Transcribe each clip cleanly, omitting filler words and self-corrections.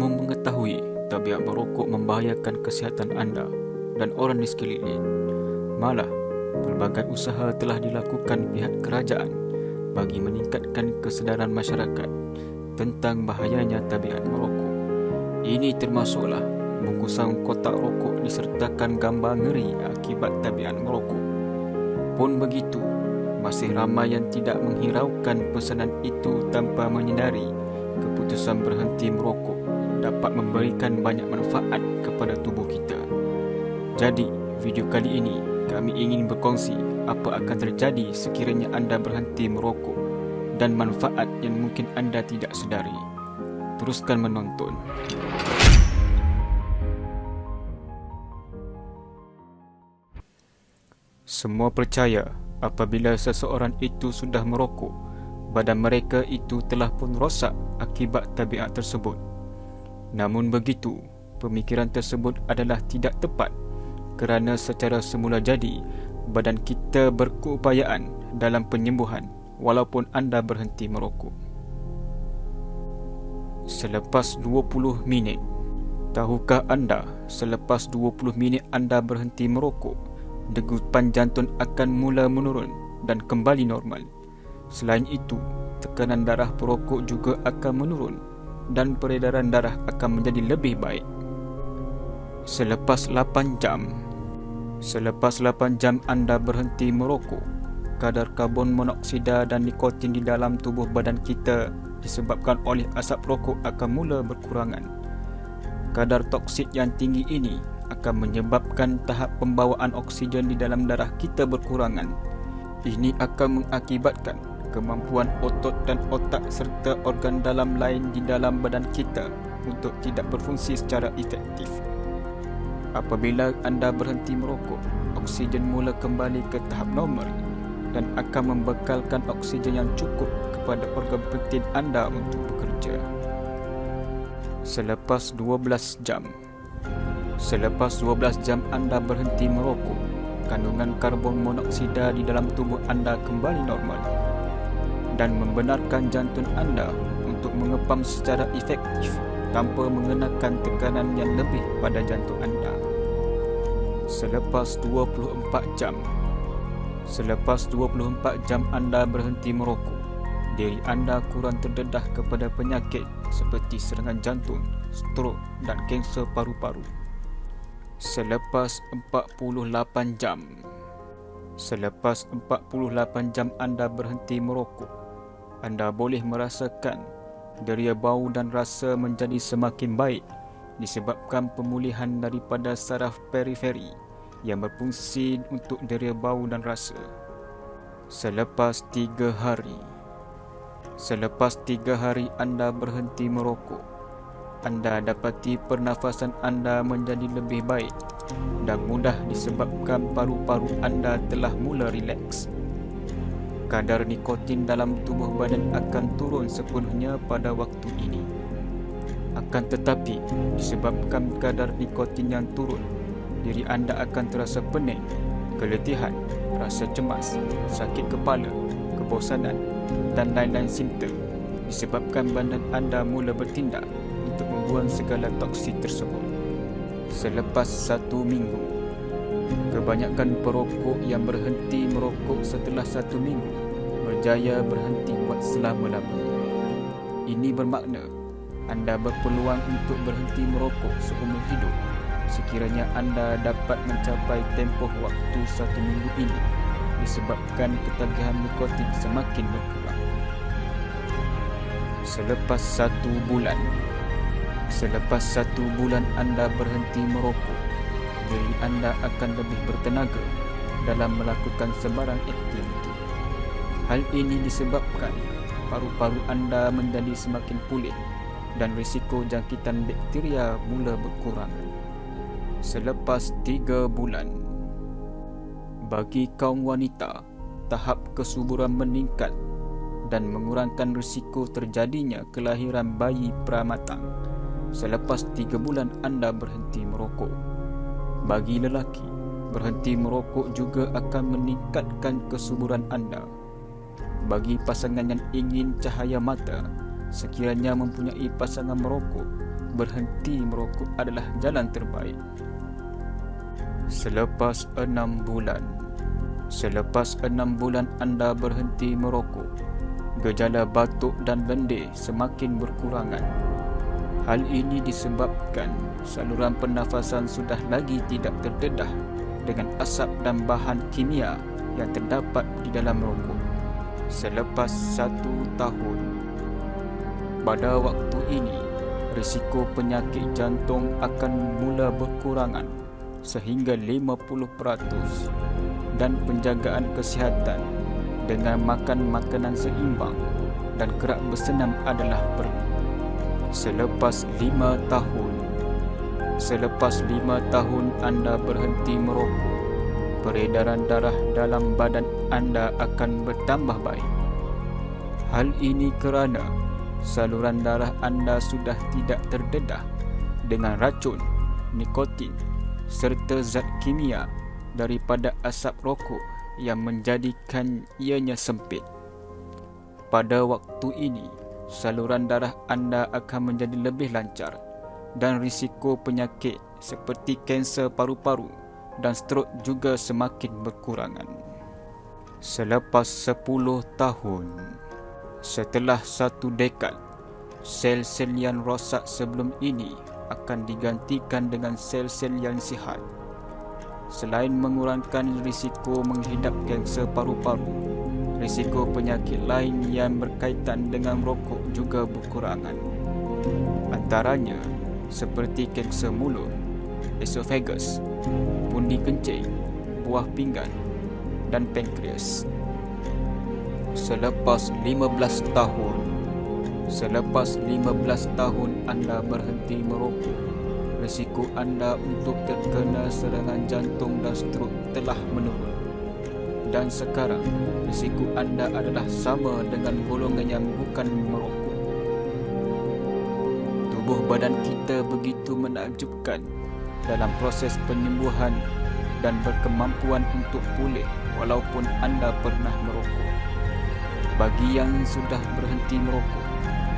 Kamu mengetahui tabiat merokok membahayakan kesihatan anda dan orang di sekeliling. Malah, pelbagai usaha telah dilakukan pihak kerajaan bagi meningkatkan kesedaran masyarakat tentang bahayanya tabiat merokok. Ini termasuklah bungkusan kotak rokok disertakan gambar ngeri akibat tabiat merokok. Pun begitu, masih ramai yang tidak menghiraukan pesanan itu tanpa menyedari keputusan berhenti merokok dapat memberikan banyak manfaat kepada tubuh kita. Jadi, video kali ini kami ingin berkongsi apa akan terjadi sekiranya anda berhenti merokok dan manfaat yang mungkin anda tidak sedari. Teruskan menonton. Semua percaya apabila seseorang itu sudah merokok, badan mereka itu telah pun rosak akibat tabiat tersebut. Namun begitu, pemikiran tersebut adalah tidak tepat kerana secara semula jadi, badan kita berkeupayaan dalam penyembuhan walaupun anda berhenti merokok. Selepas 20 minit, tahukah anda selepas 20 minit anda berhenti merokok, degupan jantung akan mula menurun dan kembali normal. Selain itu, tekanan darah perokok juga akan menurun dan peredaran darah akan menjadi lebih baik. Selepas 8 jam anda berhenti merokok, kadar karbon monoksida dan nikotin di dalam tubuh badan kita disebabkan oleh asap rokok akan mula berkurangan. Kadar toksik yang tinggi ini akan menyebabkan tahap pembawaan oksigen di dalam darah kita berkurangan. Ini akan mengakibatkan kemampuan otot dan otak serta organ dalam lain di dalam badan kita untuk tidak berfungsi secara efektif. Apabila anda berhenti merokok, oksigen mula kembali ke tahap normal dan akan membekalkan oksigen yang cukup kepada organ penting anda untuk bekerja. Selepas 12 jam anda berhenti merokok, kandungan karbon monoksida di dalam tubuh anda kembali normal dan membenarkan jantung anda untuk mengepam secara efektif tanpa mengenakan tekanan yang lebih pada jantung anda. Selepas 24 jam anda berhenti merokok, diri anda kurang terdedah kepada penyakit seperti serangan jantung, strok dan kanser paru-paru. Selepas 48 jam anda berhenti merokok, anda boleh merasakan deria bau dan rasa menjadi semakin baik disebabkan pemulihan daripada saraf periferi yang berfungsi untuk deria bau dan rasa. Selepas 3 hari anda berhenti merokok, anda dapati pernafasan anda menjadi lebih baik dan mudah disebabkan paru-paru anda telah mula rileks. Kadar nikotin dalam tubuh badan akan turun sepenuhnya pada waktu ini. Akan tetapi, disebabkan kadar nikotin yang turun, diri anda akan terasa pening, keletihan, rasa cemas, sakit kepala, kebosanan dan lain-lain simptom disebabkan badan anda mula bertindak untuk membuang segala toksik tersebut. Selepas 1 minggu, kebanyakan perokok yang berhenti merokok setelah 1 minggu berjaya berhenti buat selama-lamanya. Ini bermakna anda berpeluang untuk berhenti merokok seumur hidup sekiranya anda dapat mencapai tempoh waktu 1 minggu ini disebabkan ketagihan nikotin semakin berkurang. Selepas 1 bulan anda berhenti merokok, diri anda akan lebih bertenaga dalam melakukan sebarang aktiviti. Hal ini disebabkan paru-paru anda menjadi semakin pulih dan risiko jangkitan bakteria mula berkurang. Selepas 3 bulan, bagi kaum wanita, tahap kesuburan meningkat dan mengurangkan risiko terjadinya kelahiran bayi pramatang selepas 3 bulan anda berhenti merokok. Bagi lelaki, berhenti merokok juga akan meningkatkan kesuburan anda. Bagi pasangan yang ingin cahaya mata, sekiranya mempunyai pasangan merokok, berhenti merokok adalah jalan terbaik. Selepas 6 bulan anda berhenti merokok, gejala batuk dan lendir semakin berkurangan. Hal ini disebabkan saluran pernafasan sudah lagi tidak terdedah dengan asap dan bahan kimia yang terdapat di dalam rokok. Selepas 1 tahun, pada waktu ini risiko penyakit jantung akan mula berkurangan sehingga 50% dan penjagaan kesihatan dengan makan makanan seimbang dan kerap bersenam adalah perlu. Selepas 5 tahun anda berhenti merokok, peredaran darah dalam badan anda akan bertambah baik. Hal ini kerana saluran darah anda sudah tidak terdedah dengan racun, nikotin serta zat kimia daripada asap rokok yang menjadikan ianya sempit. Pada waktu ini, saluran darah anda akan menjadi lebih lancar dan risiko penyakit seperti kanser paru-paru dan strok juga semakin berkurangan. Selepas 10 tahun, setelah 1 dekad, sel-sel yang rosak sebelum ini akan digantikan dengan sel-sel yang sihat. Selain mengurangkan risiko menghidap kanser paru-paru, risiko penyakit lain yang berkaitan dengan merokok juga berkurangan. Antaranya seperti kanser mulut, esophagus, pundi kencing, buah pinggan dan pankreas. Selepas 15 tahun anda berhenti merokok, risiko anda untuk terkena serangan jantung dan strok telah menurun. Dan sekarang, risiko anda adalah sama dengan golongan yang bukan merokok. Tubuh badan kita begitu menakjubkan dalam proses penyembuhan dan berkemampuan untuk pulih walaupun anda pernah merokok. Bagi yang sudah berhenti merokok,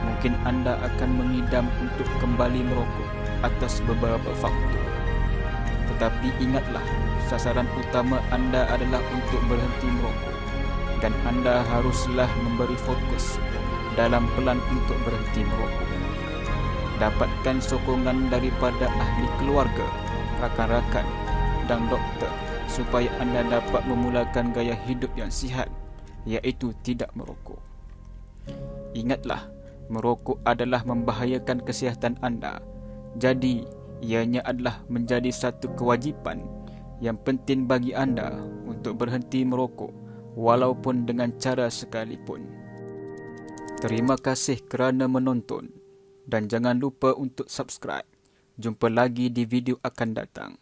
mungkin anda akan mengidam untuk kembali merokok atas beberapa faktor. Tetapi ingatlah, sasaran utama anda adalah untuk berhenti merokok dan anda haruslah memberi fokus dalam pelan untuk berhenti merokok. Dapatkan sokongan daripada ahli keluarga, rakan-rakan dan doktor supaya anda dapat memulakan gaya hidup yang sihat, iaitu tidak merokok. Ingatlah, merokok adalah membahayakan kesihatan anda. Jadi, ianya adalah menjadi satu kewajipan yang penting bagi anda untuk berhenti merokok walaupun dengan cara sekalipun. Terima kasih kerana menonton dan jangan lupa untuk subscribe. Jumpa lagi di video akan datang.